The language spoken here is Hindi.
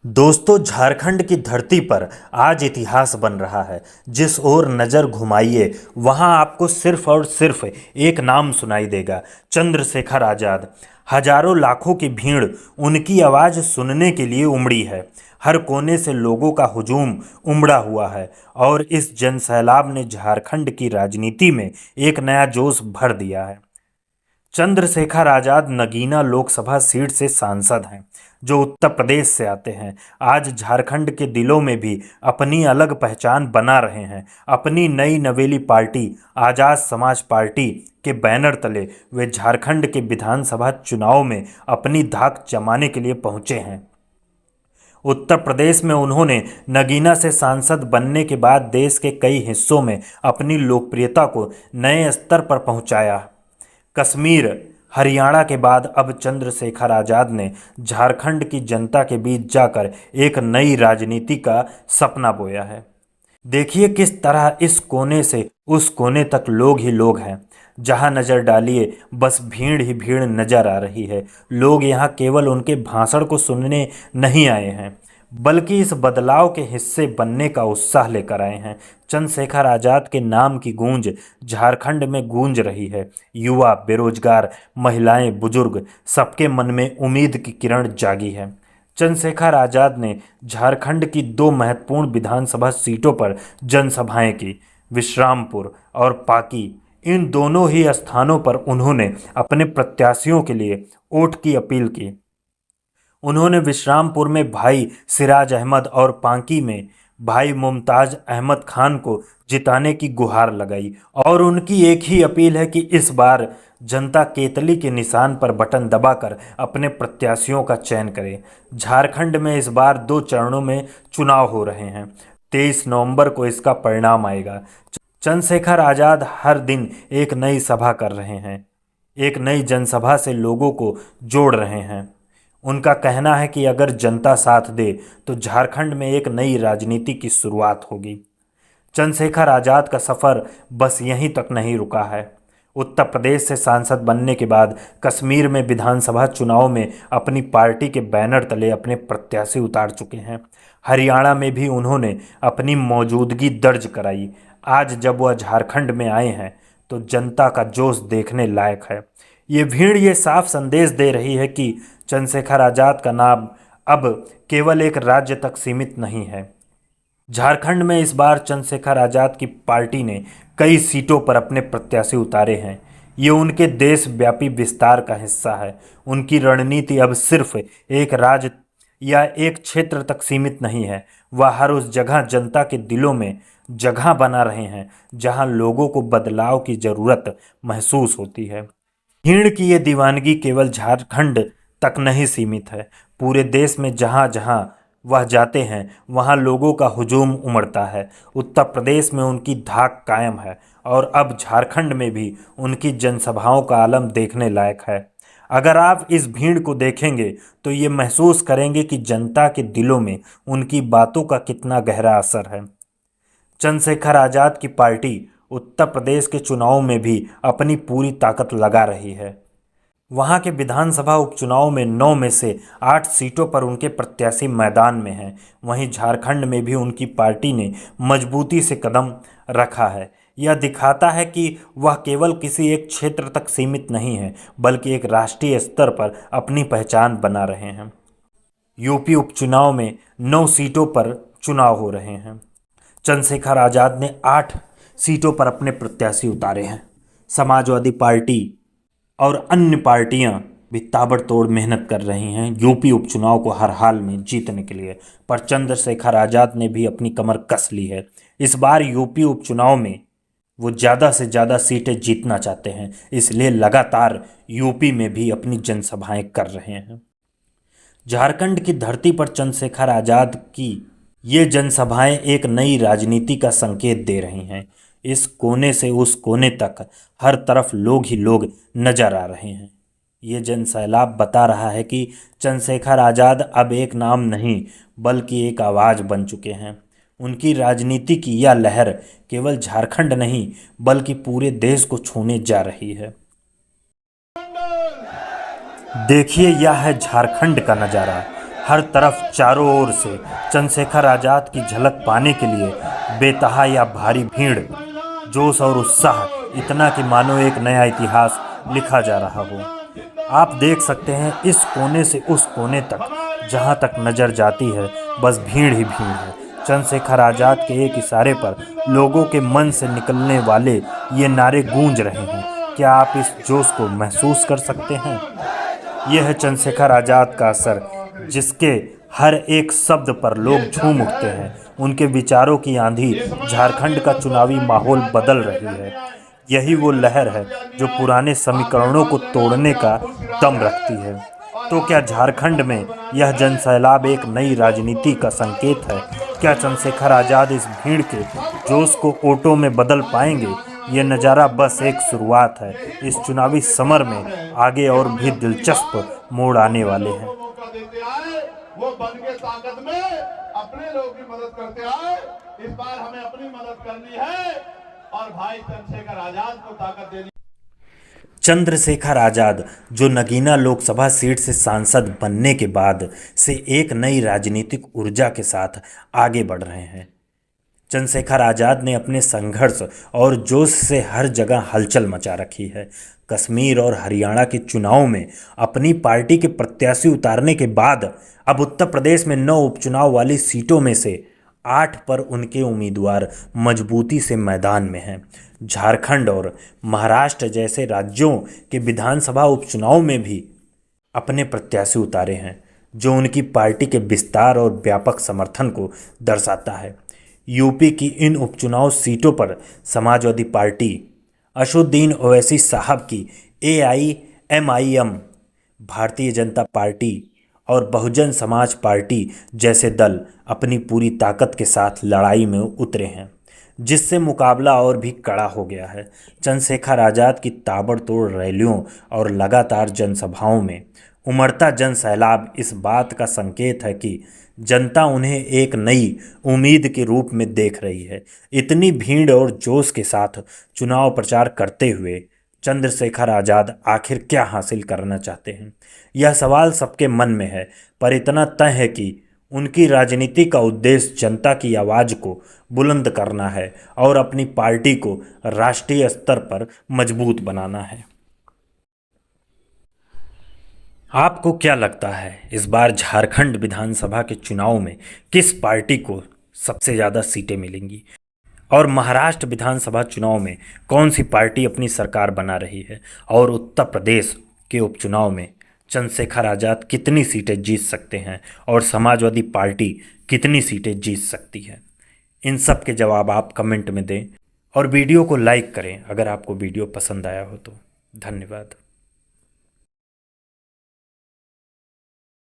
दोस्तों, झारखंड की धरती पर आज इतिहास बन रहा है। जिस ओर नज़र घुमाइए वहां आपको सिर्फ और सिर्फ एक नाम सुनाई देगा, चंद्रशेखर आज़ाद। हजारों लाखों की भीड़ उनकी आवाज़ सुनने के लिए उमड़ी है। हर कोने से लोगों का हुजूम उमड़ा हुआ है और इस जनसैलाब ने झारखंड की राजनीति में एक नया जोश भर दिया है। चंद्रशेखर आजाद नगीना लोकसभा सीट से सांसद हैं, जो उत्तर प्रदेश से आते हैं। आज झारखंड के दिलों में भी अपनी अलग पहचान बना रहे हैं। अपनी नई नवेली पार्टी आजाद समाज पार्टी के बैनर तले वे झारखंड के विधानसभा चुनाव में अपनी धाक जमाने के लिए पहुंचे हैं। उत्तर प्रदेश में उन्होंने नगीना से सांसद बनने के बाद देश के कई हिस्सों में अपनी लोकप्रियता को नए स्तर पर पहुंचाया। कश्मीर, हरियाणा के बाद अब चंद्रशेखर आजाद ने झारखंड की जनता के बीच जाकर एक नई राजनीति का सपना बोया है। देखिए किस तरह इस कोने से उस कोने तक लोग ही लोग हैं। जहां नज़र डालिए बस भीड़ ही भीड़ नजर आ रही है। लोग यहां केवल उनके भाषण को सुनने नहीं आए हैं, बल्कि इस बदलाव के हिस्से बनने का उत्साह लेकर आए हैं। चंद्रशेखर आजाद के नाम की गूंज झारखंड में गूंज रही है। युवा, बेरोजगार, महिलाएं, बुजुर्ग, सबके मन में उम्मीद की किरण जागी है। चंद्रशेखर आजाद ने झारखंड की दो महत्वपूर्ण विधानसभा सीटों पर जनसभाएं की, विश्रामपुर और पाकी। इन दोनों ही स्थानों पर उन्होंने अपने प्रत्याशियों के लिए वोट की अपील की। उन्होंने विश्रामपुर में भाई सिराज अहमद और पांकी में भाई मुमताज अहमद खान को जिताने की गुहार लगाई और उनकी एक ही अपील है कि इस बार जनता केतली के निशान पर बटन दबाकर अपने प्रत्याशियों का चयन करे। झारखंड में इस बार 2 चरणों में चुनाव हो रहे हैं। 23 नवंबर को इसका परिणाम आएगा। चंद्रशेखर आजाद हर दिन एक नई सभा कर रहे हैं, एक नई जनसभा से लोगों को जोड़ रहे हैं। उनका कहना है कि अगर जनता साथ दे तो झारखंड में एक नई राजनीति की शुरुआत होगी। चंद्रशेखर आजाद का सफर बस यहीं तक नहीं रुका है। उत्तर प्रदेश से सांसद बनने के बाद कश्मीर में विधानसभा चुनाव में अपनी पार्टी के बैनर तले अपने प्रत्याशी उतार चुके हैं। हरियाणा में भी उन्होंने अपनी मौजूदगी दर्ज कराई। आज जब वह झारखंड में आए हैं तो जनता का जोश देखने लायक है। ये भीड़ ये साफ संदेश दे रही है कि चंद्रशेखर आजाद का नाम अब केवल एक राज्य तक सीमित नहीं है। झारखंड में इस बार चंद्रशेखर आजाद की पार्टी ने कई सीटों पर अपने प्रत्याशी उतारे हैं। ये उनके देशव्यापी विस्तार का हिस्सा है। उनकी रणनीति अब सिर्फ एक राज्य या एक क्षेत्र तक सीमित नहीं है। वह हर उस जगह जनता के दिलों में जगह बना रहे हैं जहां लोगों को बदलाव की जरूरत महसूस होती है। भीड़ की ये दीवानगी केवल झारखंड तक नहीं सीमित है। पूरे देश में जहां जहां वह जाते हैं वहां लोगों का हुजूम उमड़ता है। उत्तर प्रदेश में उनकी धाक कायम है और अब झारखंड में भी उनकी जनसभाओं का आलम देखने लायक है। अगर आप इस भीड़ को देखेंगे तो ये महसूस करेंगे कि जनता के दिलों में उनकी बातों का कितना गहरा असर है। चंद्रशेखर आजाद की पार्टी उत्तर प्रदेश के चुनाव में भी अपनी पूरी ताकत लगा रही है। वहां के विधानसभा उपचुनाव में 9 में से 8 सीटों पर उनके प्रत्याशी मैदान में हैं। वहीं झारखंड में भी उनकी पार्टी ने मजबूती से कदम रखा है। यह दिखाता है कि वह केवल किसी एक क्षेत्र तक सीमित नहीं है, बल्कि एक राष्ट्रीय स्तर पर अपनी पहचान बना रहे हैं। यूपी उपचुनाव में 9 सीटों पर चुनाव हो रहे हैं। चंद्रशेखर आजाद ने 8 सीटों पर अपने प्रत्याशी उतारे हैं। समाजवादी पार्टी और अन्य पार्टियां भी ताबड़तोड़ मेहनत कर रही हैं यूपी उपचुनाव को हर हाल में जीतने के लिए, पर चंद्रशेखर आजाद ने भी अपनी कमर कस ली है। इस बार यूपी उपचुनाव में वो ज़्यादा से ज़्यादा सीटें जीतना चाहते हैं, इसलिए लगातार यूपी में भी अपनी जनसभाएं कर रहे हैं। झारखंड की धरती पर चंद्रशेखर आजाद की ये जनसभाएं एक नई राजनीति का संकेत दे रही हैं। इस कोने से उस कोने तक हर तरफ लोग ही लोग नजर आ रहे हैं। ये जनसैलाब बता रहा है कि चंद्रशेखर आजाद अब एक नाम नहीं बल्कि एक आवाज़ बन चुके हैं। उनकी राजनीति की यह लहर केवल झारखंड नहीं बल्कि पूरे देश को छूने जा रही है। देखिए यह है झारखंड का नज़ारा। हर तरफ चारों ओर से चंद्रशेखर आज़ाद की झलक पाने के लिए बेतहा या भारी भीड़, जोश और उत्साह इतना कि मानो एक नया इतिहास लिखा जा रहा हो। आप देख सकते हैं इस कोने से उस कोने तक, जहां तक नज़र जाती है बस भीड़ ही भीड़ है। चंद्रशेखर आज़ाद के एक इशारे पर लोगों के मन से निकलने वाले ये नारे गूंज रहे हैं। क्या आप इस जोश को महसूस कर सकते हैं? यह है चंद्रशेखर आज़ाद का असर, जिसके हर एक शब्द पर लोग झूम उठते हैं। उनके विचारों की आंधी झारखंड का चुनावी माहौल बदल रही है। यही वो लहर है जो पुराने समीकरणों को तोड़ने का दम रखती है। तो क्या झारखंड में यह जनसैलाब एक नई राजनीति का संकेत है? क्या चंद्रशेखर आज़ाद इस भीड़ के जोश को वोटों में बदल पाएंगे? ये नज़ारा बस एक शुरुआत है। इस चुनावी समर में आगे और भी दिलचस्प मोड़ आने वाले हैं। वो बन के ताकत में अपने लोगों की मदद करते आए। इस बार हमें अपनी मदद करनी है और भाई चंद्रशेखर आज़ाद को ताकत देनी। चंद्रशेखर आज़ाद जो नगीना लोकसभा सीट से सांसद बनने के बाद से एक नई राजनीतिक ऊर्जा के साथ आगे बढ़ रहे हैं। चंद्रशेखर आज़ाद ने अपने संघर्ष और जोश से हर जगह हलचल मचा रखी है। कश्मीर और हरियाणा के चुनाव में अपनी पार्टी के प्रत्याशी उतारने के बाद अब उत्तर प्रदेश में 9 उपचुनाव वाली सीटों में से 8 पर उनके उम्मीदवार मजबूती से मैदान में हैं। झारखंड और महाराष्ट्र जैसे राज्यों के विधानसभा उपचुनाव में भी अपने प्रत्याशी उतारे हैं, जो उनकी पार्टी के विस्तार और व्यापक समर्थन को दर्शाता है। यूपी की इन उपचुनाव सीटों पर समाजवादी पार्टी, असदुद्दीन ओवैसी साहब की AIMIM, भारतीय जनता पार्टी और बहुजन समाज पार्टी जैसे दल अपनी पूरी ताकत के साथ लड़ाई में उतरे हैं, जिससे मुकाबला और भी कड़ा हो गया है। चंद्रशेखर आज़ाद की ताबड़तोड़ रैलियों और लगातार जनसभाओं में उमड़ता जनसैलाब इस बात का संकेत है कि जनता उन्हें एक नई उम्मीद के रूप में देख रही है। इतनी भीड़ और जोश के साथ चुनाव प्रचार करते हुए चंद्रशेखर आज़ाद आखिर क्या हासिल करना चाहते हैं? यह सवाल सबके मन में है, पर इतना तय है कि उनकी राजनीति का उद्देश्य जनता की आवाज़ को बुलंद करना है और अपनी पार्टी को राष्ट्रीय स्तर पर मजबूत बनाना है। आपको क्या लगता है इस बार झारखंड विधानसभा के चुनाव में किस पार्टी को सबसे ज़्यादा सीटें मिलेंगी? और महाराष्ट्र विधानसभा चुनाव में कौन सी पार्टी अपनी सरकार बना रही है? और उत्तर प्रदेश के उपचुनाव में चंद्रशेखर आज़ाद कितनी सीटें जीत सकते हैं और समाजवादी पार्टी कितनी सीटें जीत सकती है? इन सब के जवाब आप कमेंट में दें और वीडियो को लाइक करें अगर आपको वीडियो पसंद आया हो तो। धन्यवाद।